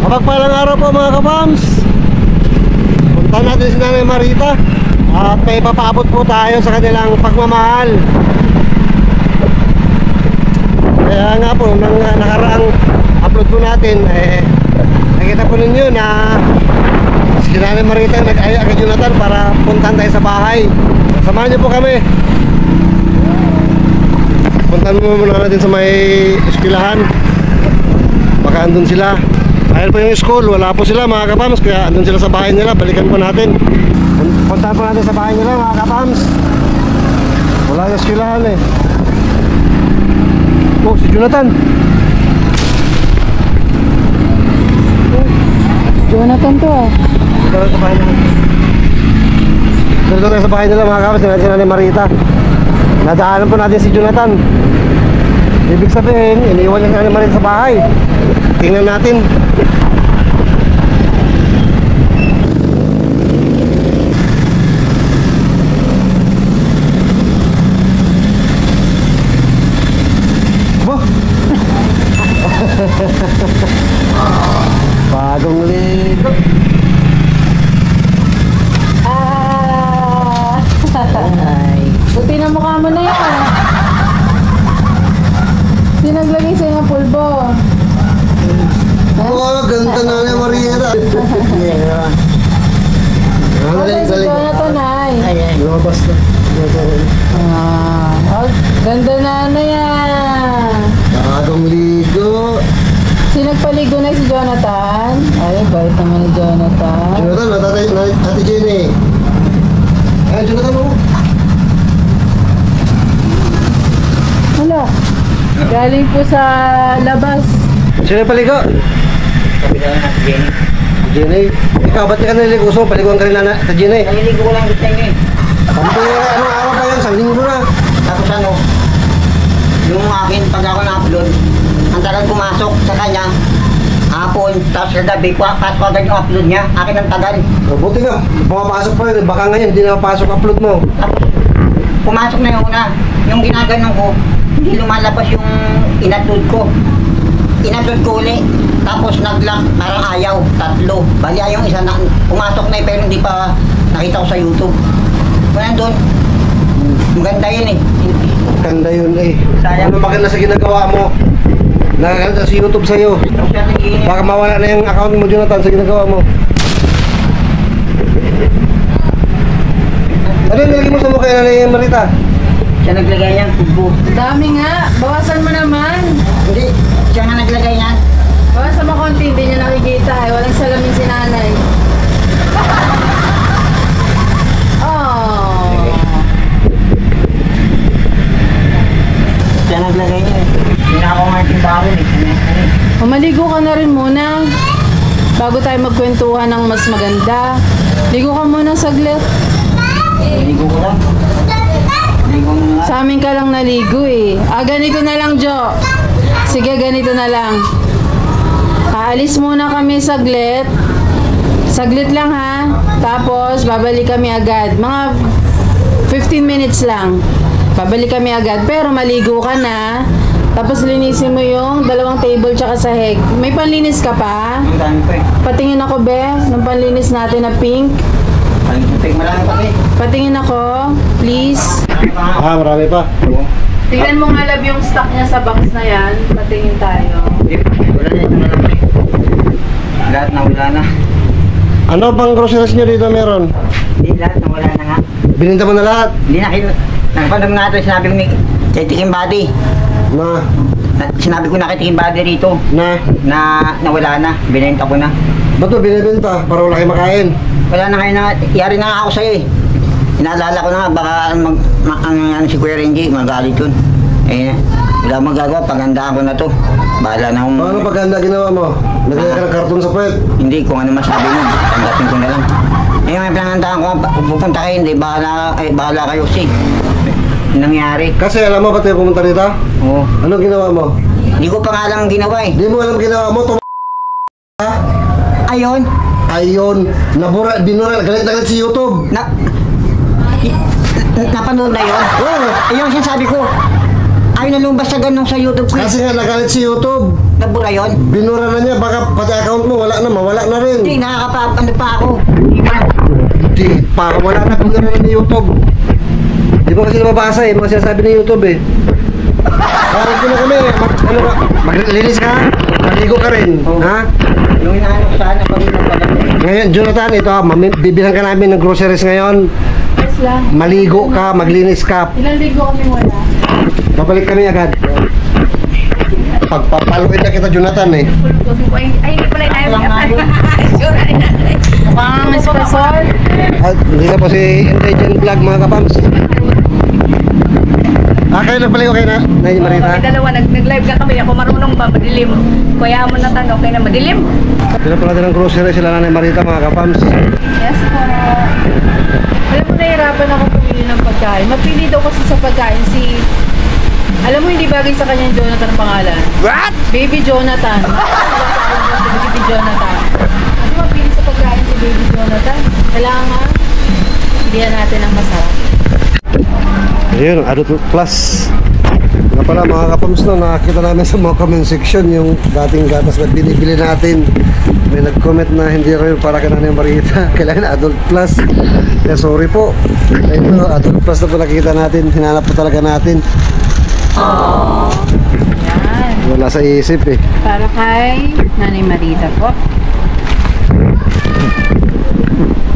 Mapagpalang araw po mga kapams. Punta natin si Nanay Marita at may papaabot po tayo sa kanilang pagmamahal. Kaya nga po, nang nakaraang upload po natin, nakita po ninyo na si Nanay Marita nag-aya kay Jonathan para puntahan tayo sa bahay. Samahan niyo po kami. Puntahan mo muna natin sa may eskwelahan. Baka andun sila. Ayun po yung school, wala po sila mga kapams. Kaya andun sila sa bahay nila, balikan po natin. Puntahan po natin sa bahay nila mga kapams. Wala yung eskwelahan eh. Oh, si Jonathan. Jonathan to ah. Dito sa bahay nila. Dito tayo sa bahay nila mga kapams. Tingnan si Nanay Marita. Nadaanan po natin si Jonathan. Ibig sabihin, iniwan niya si Nanay Marita sa bahay. Tingnan natin. Bagong ligo. Buti na mukha mo na yan. Sinaglagay sa'yo ng pulbo. Oh, ganda na ni Marita. Okay, si Jonathan ay. Lumabas na. Ganda na yan. Bagong ligo. Sinagpaligo na si Jonathan. Ay, bait naman ni Jonathan. Jonathan, Ate Jenny. Ay, Jonathan mo. Hala, galing po sa labas. Sino yung paligo? Sabi daw na si Jenny. Jenny. Ikaw, ba't ka naliligo? Gusto mo paliguan ka rin na Ate Jenny? Naliligo ko lang gusto niyo eh. Anong araw pa yan? Sa linggo na. Tapos ano, yung akin pag ako na-upload, ang tagal pumasok sa kanya, hapon, tapos sa gabi, pasok agad yung upload niya, akin ang tagal. Buti nga, pumapasok pa yun. Baka ngayon, hindi na papasok upload mo. Tapos, pumasok na yung una, yung ginaganon ko, hindi lumalabas yung in-upload ko. In-upload ko uli, tapos nag-lock, parang ayaw, 3. Bali yung isa na, pumasok na pero hindi pa nakita ko sa YouTube. Kung nandun, maganda yun eh. Ganda yun eh. Sayang. Ano maganda sa ginagawa mo? Nakaganda sa YouTube sa'yo. Tapos siya nag-iinit. Baka mawala na yung account mo, Jonathan, sa ginagawa mo. Ano yung nilagay mo sa mukha na ni Marita? Siya naglagay niyan, tubo. Dami nga, bawasan mo naman. Hindi, siya nga naglagay niyan. Bawasan mo konti, hindi niya nakikita. Ay, walang salamin si nanay. Oh. Siya naglagay niya eh. Hindi na ako nga yung bawal eh. Maligo ka na rin muna. Bago tayo magkwentuhan ng mas maganda. Ligo ka muna saglit. Ligo ko lang. Ligo mo na. Sa amin ka lang naligo eh. Ganito na lang, Jo. Sige, ganito na lang. Aalis muna kami saglit. Saglit lang ha. Tapos, babalik kami agad. Mga 15 minutes lang. Babalik kami agad. Pero maligo ka na. Tapos linisin mo yung 2 table tsaka sahig. May panlinis ka pa? Ang dami pa eh. Patingin ako, be. Ng panlinis natin na pink. Pag marami pa eh. Patingin ako, please. Marami pa. Tingnan mo nga lab yung stock niya sa box na yan. Patingin tayo. Wala na, ito na lang eh. Lahat na wala na. Ano bang groceries nyo dito meron? Hindi, lahat na wala na nga. Bininta mo na lahat? Hindi na kayo. Nagpandam nga ito, sinabi ko ni kay Tikim Body. Sinabi ko na kay Tikim Body rito. Na Wala na. Binenta ko na. ba't mo binibenta? Para wala kayo makain. Wala na kayo na. Yari na nga ako sa'yo eh. Inaalala ko na nga, baka si Kuya Renji, magalit yun. Eh, wala magagawa, paghandaan ko na to. Bahala na akong... Paano paganda ginawa mo? Naglagay ka ng karton sa puwet? Hindi, kung ano masabi mo, tanggapin ko na lang. Eh, may pinanghandaan ko, pupunta kayo, hindi, bahala kayo, sig. Nangyari. Kasi alam mo ba't tayo pumunta dito? Oo. Ano ginawa mo? Hindi ko pa nga alam ang ginawa eh. Hindi mo alam ginawa mo, ha? Ayun. Ayun, binura, galit na galit si YouTube. Napanood na yun? Oo. Ayun, sinasabi ko. Ayaw na lumabas sa ganun sa YouTube ko. Kasi nga nagalit si YouTube. Nabura yun. Binura na niya, baka pati account mo wala na. ano pa ako. Iman. Di pa, wala na kung naroon ni YouTube. Di ba kasi nababasa eh, mga sinasabi ng YouTube eh. Parang ko na kami, maglinis ka, maligo ka rin, ha? Yung inaano ko sana pag magpagaling. Ngayon, Jonathan, ito, bibilang ka namin ng groceries ngayon. Yes lang. Maligo ka, maglinis ka. Ilang ligo kami wala? Babalik kami agad. Pagpapaluin na kita, Jonathan eh. Ay, hindi pala tayo Mukhang espasol. At hindi na po si Intelligent Vlog mga kapams. Kayo nagpaligo kayo na, Nay Marita? Kami dalawa, nag-live ka kami. Ako marunong ba, madilim. Kuya mo na tanong, okay na madilim. Pila pala din ng grocery sila Nanay Marita mga kapams. Yes po. Alam mo, nahirapan ako pumili ng pagkain. Mapili daw kasi sa pagkain si... Alam mo, hindi bagay sa kanya yung Jonathan ang pangalan. What? Baby Jonathan. Baby Jonathan. Kasi mapili sa pagkain si Baby Jonathan. Kailangan pilihan natin ang masarap. Ayun, Adult Plus. Nga pala mga kapams no, nakakita namin sa mga comment section yung dating gatas na binibili natin. May nag-comment na hindi rin para kay Nanay Marita. Kailangan Adult Plus. Kaya sorry po. Ito, Adult Plus na po nakikita natin. Hinanap po talaga natin. Yan. Wala sa isip eh. Para kay Nanay Marita po.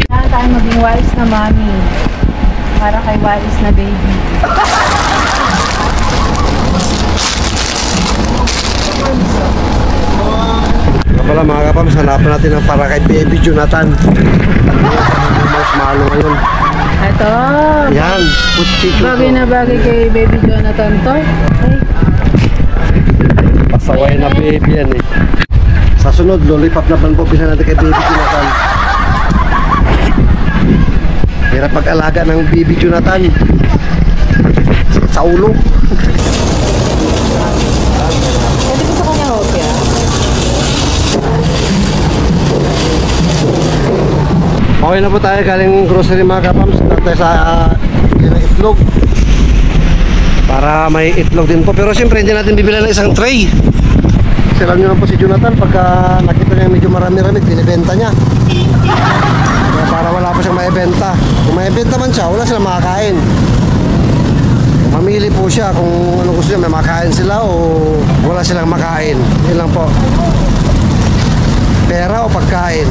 Kailangan tayo maging wise na mami. Para kay wise na baby. Nga pala mga kapams, hanapan natin ang para kay Baby Jonathan. Mas malo ngayon. Ito. Yan, putito. Bagay na bagay kay Baby Jonathan to. Ay, Pasaway na baby yan eh. Sa sunod, lollipop naman po bilhan natin kay Baby Jonathan. Hirap pag-alaga ng Baby Jonathan. Sakit sa ulo. pwede ko sa kanya hopya. Okay na po tayo galing grocery mga kapams. Tayo sa itlog. Para may itlog din po. Pero siyempre hindi natin bibilan ng isang tray. Kasi alam nyo lang po si Jonathan, pagka nakita niya medyo marami-rami, binibenta niya. Kaya para wala pa siyang maibenta. Kung maibenta man siya, wala silang makakain. Mamili po siya kung ano gusto niya, may makain sila o wala silang makain. Yun lang po. Pera o pagkain.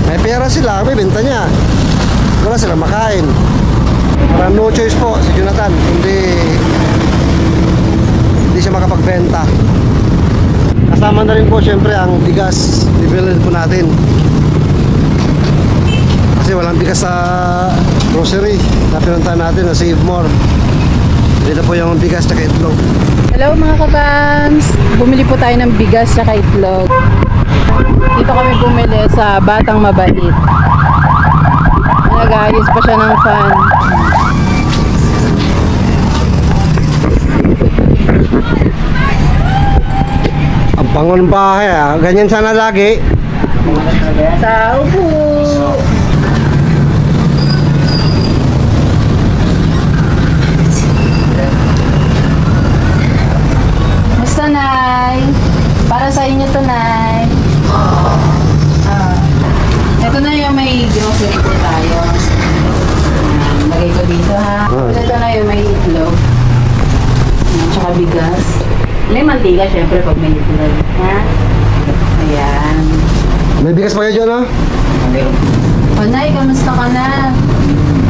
May pera sila, may benta niya. Wala silang makain. Parang no choice po si Jonathan. Hindi siya makapagbenta. Kasama na rin po syempre ang bigas. Bibilin po natin. Kasi walang bigas sa grocery na pinuntahan natin na Save More. Hindi na po yung bigas na itlog. Hello mga kabams! Bumili po tayo ng bigas sa itlog. Dito kami bumili sa Batang Mabait. Nag-aayos pa siya ng fan. Ang bangon bahay ah. Ganyan sana lagi. Tao po! Basta Nay! Para sa inyo to Nay! Ito na yung may grocery po tayo. Lagay ko dito ha. Ito na yung may itlog. Tsaka bigas. May mantika syempre pag may itlog. Ha? Ayan. May bigas pa kayo dyan ah? O Nay, kamusta ka na?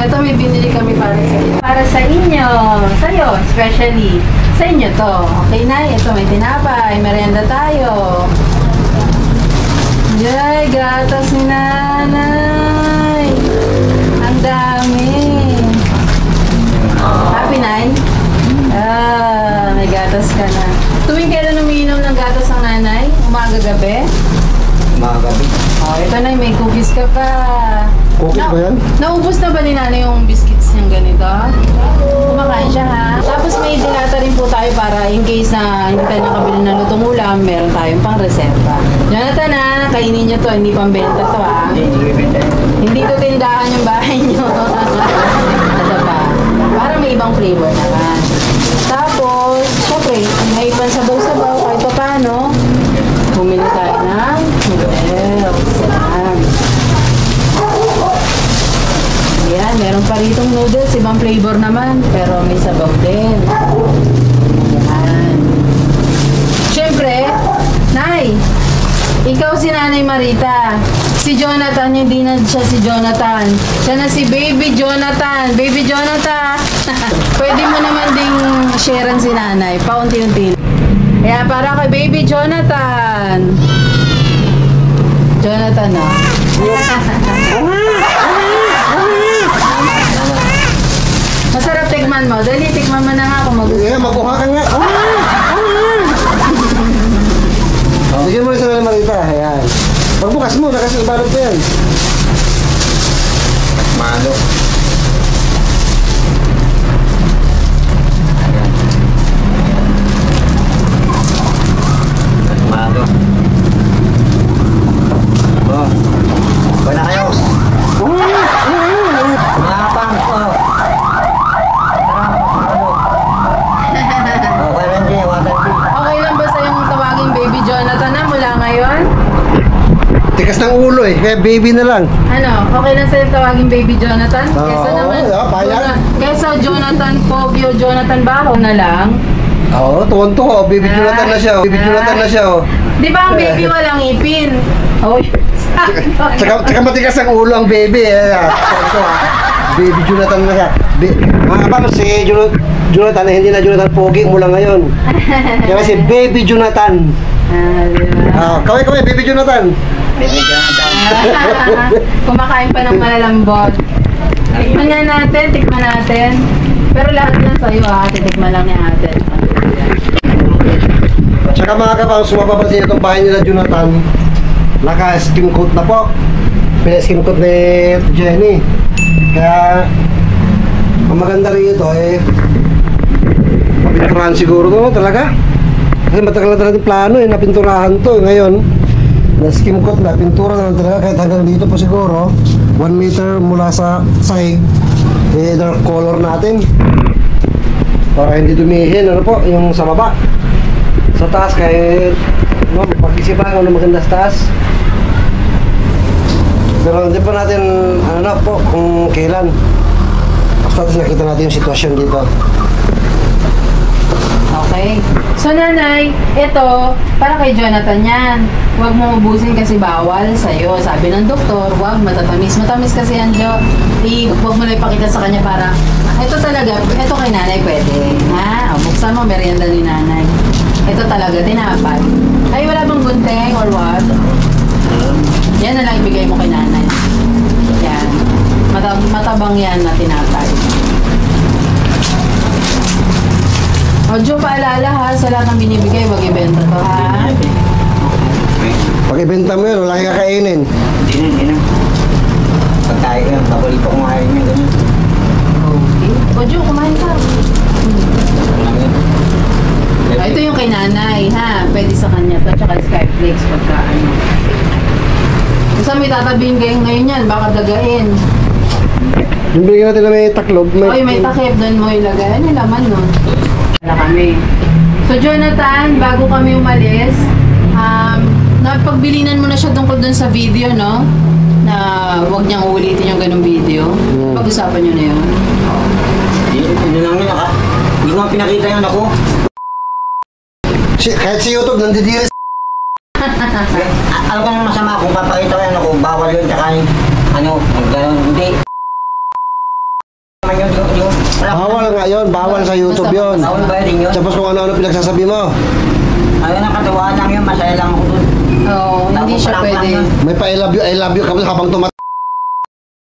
Ito may binili kami para sa inyo. Para sa inyo. Sa'yo, especially. Sa inyo to. Okay Nay, ito may tinapay. Merienda tayo. Yay, gatas ni Nanay. Ang dami. Happy Nay? May gatas ka na. Tuwing kailan umiinom ng gatas ang nanay? Umaga gabi? Magabi. Oh, ito na, may cookies ka pa. Cookies ba yan? Naubos na ba ni nanay yung biscuits niyang ganito? Kumakain siya ha. Tapos may dilata rin po tayo para in case na hindi tayo nakabili ng lutong ulam, meron tayong pang reserva. Jonathan ha, kainin niyo to, hindi pang benta to ha. Hindi to tindahan yung bahay niyo. Ano ba? Para may ibang flavor naman. Tapos, syempre, may pansabaw-sabaw kahit pa paano. Bumili tayo ng noodles. flavor naman, pero may sabaw din. Yan. Siyempre, Nay, ikaw si Nanay Marita. Si Jonathan, hindi na siya si Jonathan. Siya na si Baby Jonathan. Baby Jonathan! Pwede mo naman ding sharean si Nanay, paunti-unti. Kaya para kay Baby Jonathan. Jonathan, no? Masarap tikman mo. Dali, tikman mo na nga kung magusto. Yeah, makuha ka nga. Bigyan mo rin sa Nanay Marita. Ayan. Pagbukas mo, kasi balot pa yan. Malo. Malo. Oh. Kuha na kayo. Mga pang. Oh. Okay lang din. Okay lang ba sa'yong tawagin Baby Jonathan na mula ngayon? Tikas ng ulo eh, kaya baby na lang. Ano, okay lang sa'yo tawagin Baby Jonathan? Kesa Oo, naman, payag. kesa Jonathan Pogi o Jonathan Baho na lang. Oo, tuwan-tuwa. Baby Jonathan na siya. Baby Jonathan na siya. Di ba ang baby walang ipin? Oh, Tsaka matikas ang ulo ang baby eh. Tuwan-tuwa. Baby Jonathan na siya. Mga kapatid, si Jonathan hindi na Jonathan Pogi mula ngayon. Kaya si Baby Jonathan. diba? Kaway, Baby Jonathan. Kumakain pa ng malalambot. Tikman nga natin, tikman natin. Pero lahat yan sa'yo titikman lang ni ate. Tsaka mga kapatid, sumapapansin itong bahay nila Jonathan. Naka-skim coat na po. Pina-skim coat ni Jenny. Kaya, ang maganda rin ito napinturahan siguro no, talaga. Kasi matagal na natin plano napinturahan to. Ngayon, na-skim coat na, pintura na talaga. Kahit hanggang dito po siguro, 1 meter mula sa sahig, dark color natin. Para hindi dumihin, ano po, yung sa baba. Sa taas, kahit pag-isipan ano maganda sa taas. Pero hindi pa natin, po, kung kailan. Basta nakita natin yung sitwasyon dito. Okay. So nanay, ito, para kay Jonathan yan. Huwag mo ubusin kasi bawal sa'yo. Sabi ng doktor, huwag matatamis. Matamis kasi yan, Jo. Huwag mo na ipakita sa kanya para, ito talaga, ito kay nanay pwede. Ha? O, buksan mo, merienda ni nanay. Ito talaga, tinapay. Ay, wala bang gunting or what? Yan na lang ibigay mo kay nanay. Yan. Matabang yan na tinapay. O, Jo, paalala ha, sa lahat ng binibigay, wag ibenta to, ha? Pag ibenta mo yun, wala kang kakainin. Hindi na. Pagkain ko yan, paborito kong ayaw niya, ganyan. Okay. O, Jo, kumain ka. Ito yung kay nanay, ha? Pwede sa kanya to, tsaka Skyflakes pagka ano. Kasi may tatabihin kayo ngayon yan, baka dagain. Yung bigyan natin na may taklob. Oy, may takip doon mo ilagay. Ano yung laman nun? Wala kami. So, Jonathan, bago kami umalis, napagbilinan mo na siya tungkol doon sa video, no? Na huwag niyang ulitin yung ganung video. Pag-usapan niyo na yun. Hindi lang yun, hindi ko nga pinakita yung ako. Kahit si YouTube, nandidiri. Alam ko nang masama kung papakita ko yan ako, bawal yun, tsaka hindi. Bawal nga yun, bawal sa YouTube yun. Bawal ba rin yun? Tapos kung ano-ano pinagsasabi mo. Ayun ang katawaan lang yun, masaya lang ako dun. Oo, hindi siya pwede. May pa I love you kapag habang tumat.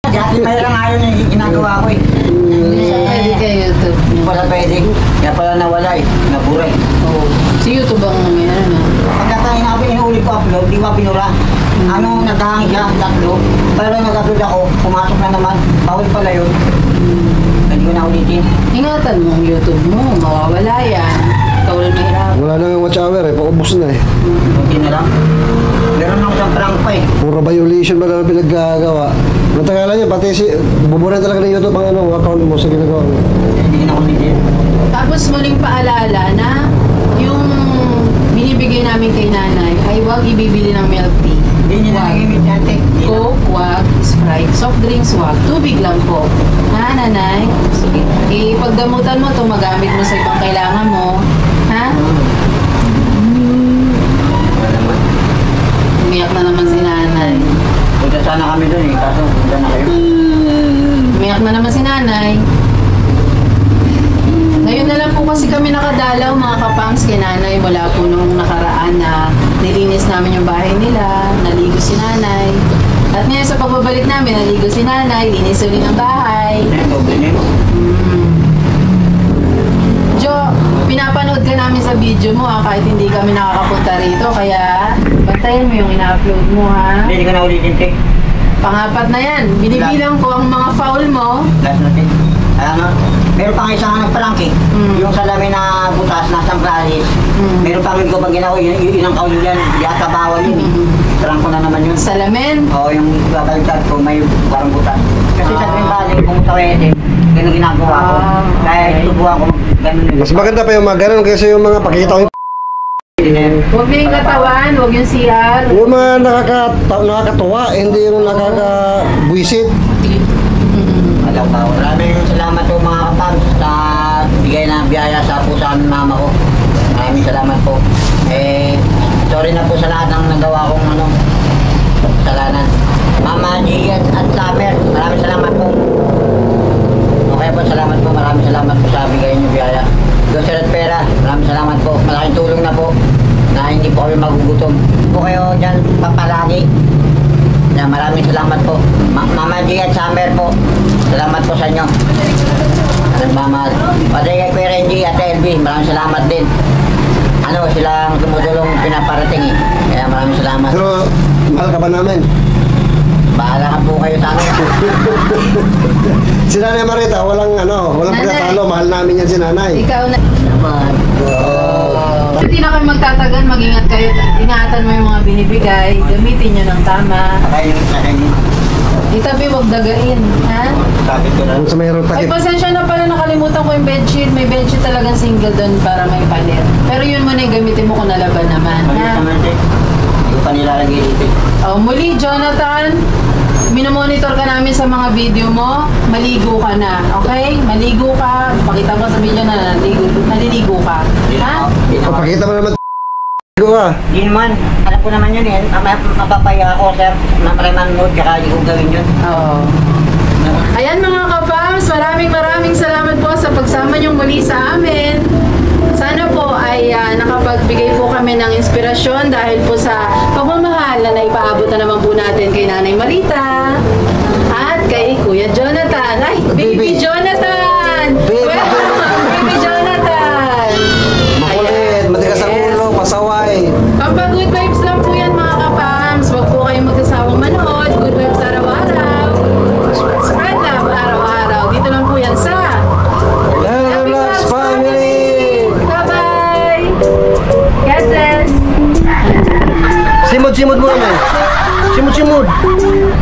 Dati may lang ayaw na yung ginagawa ko eh. Hindi siya pwede kay YouTube. Hindi pala pwede. Kaya pala nawala eh, nabura eh. Oo. Si YouTube ang may ano. Pagkakain ako, inuulit ko upload, di ba pinura? Ano, naghahang siya, tatlo. Pero nag-upload ako, pumasok na naman. Bawal pala yun. Hindi ko na ulitin. Ingatan mo ang YouTube mo, mawawala yan. Ikaw rin mahirap. Wala na yung watch hour paubos na Kunti na lang. Meron ako siyang prank pa eh. Puro violation ba na pinaggagawa. Matagalan niya, pati buburan talaga ng YouTube ang account mo sa ginagawa mo. Hindi na ulitin. Tapos muling paalala na yung ibibigay namin kay nanay ay huwag ibibili ng milk tea. Hindi niya nakagamit yan, te. Coke, wag, Sprite, soft drinks, wag. Tubig lang po. Ha, nanay? Sige. Ipagdamutan mo to, magamit mo sa ibang kailangan mo. Ha? Umiyak na naman si nanay. Punta sana kami doon eh, kaso punta na kayo. Umiyak na naman si nanay. Ngayon na lang po kasi kami nakadalaw mga kapangs kay nanay mula po nung nakaraan na nilinis namin yung bahay nila, naligo si nanay. At ngayon sa pagbabalik namin, naligo si nanay, linis ulit ang bahay. Jo, pinapanood ka namin sa video mo ha, kahit hindi kami nakakapunta rito, kaya bantayan mo yung ina-upload mo ha. Hindi ko na ulitin, te. Pangapat na yan, binibilang ko ang mga foul mo. Last natin. Ano, meron pang isang nagpalangki. Yung salamin na butas, nasa plalis. Meron pang ko pag ginawa, yun ang kaulong yan. Yata bawal yun eh. Tarang ko na naman yun. Salamin? Oo, yung babaliktad ko, may parang butas. Kasi sa Green Valley, kung tawete, ganun ginagawa ko. Kaya itubuhan ko, ganun yun. Mas maganda pa yung mga ganun kasi yung mga pakikita ko Huwag na yung katawan, huwag yung CR. yung mga nakakatuwa, hindi yung nakakabwisit. Alam ba, maraming salamat po mga kapams sa bigay na biyaya sa pusa ng mama ko. Maraming salamat po. Sorry na po sa lahat ng nagawa kong kasalanan. Mama G at Summer, maraming salamat po. Okay po, salamat po. Maraming salamat po sa bigay niyo biyaya. Doser at pera, maraming salamat po. Malaking tulong na po na hindi po kami magugutom. Po kayo dyan papalagi. Maraming salamat po. Mama G at Summer po. Salamat po sa inyo. Mama, pati kay Kuya Renji at LB, maraming salamat din. Silang tumutulong pinaparating eh. Kaya maraming salamat. Pero mahal ka ba namin? Bahala ka po kayo sa akin. Si Nanay Marita, walang Nanay. pagkatalo. Mahal namin yan si Nanay. Ikaw na. Salamat. Hindi na kayo magtatagan, mag-ingat kayo. Ingatan mo yung mga binibigay. Gamitin nyo ng tama. Nakain. Itabi, huwag dagain. Ha? Sabi ko na. Kung sa mayroon Ay, takip. pasensya na pala, nakalimutan ko yung bedsheet. May bedsheet talagang single doon para may palit. Pero yun muna yung gamitin mo kung nalaban naman. Ha? Hindi ko pa nilalagay dito. Oh, muli, Jonathan, minomonitor ka namin sa mga video mo. Maligo ka na, okay? Maligo ka. Pakita mo sa video na naliligo ka. Ha? Papakita mo naman ka. Hindi naman. Alam ko naman yun eh. Mapapaya ako, sir. Mapreman mood, kaya hindi ko gawin yun. Oo. Ayan mga kapams, maraming salamat po sa pagsama niyong muli sa amin. Sana po ay nakapagbigay po kami ng inspirasyon dahil po sa pagmamahal na naipaabot na naman po natin kay Nanay Marita at kay Kuya Jonathan. Ay, Baby Jonathan! Baby Jonathan! Makulit, matigas ang ulo, pasaway. Papa, good vibes lang po yan mga kapams. Huwag po kayong magkasawang manood. Good vibes araw-araw. Spread love araw-araw. Dito lang po yan sa Happy Vlogs Family! Bye-bye! God bless! Simod mo naman. Simod.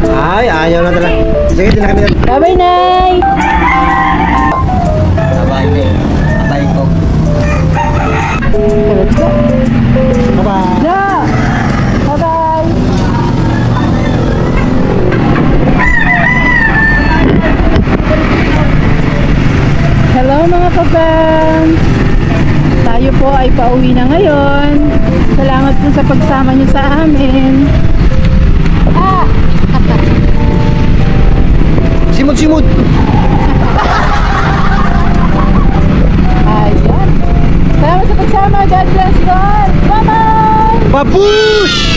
Ay, ayaw na talaga. Sige, din na kami. Bye-bye, Nay! Abay, abay po. Bye-bye. Ja! Bye-bye! Hello mga kabans! Tayo po ay pauwi na ngayon. Salamat po sa pagsama niyo sa amin. Simod. Ayan. Salamat sa pagsama. God bless you all. Bye-bye! Babush!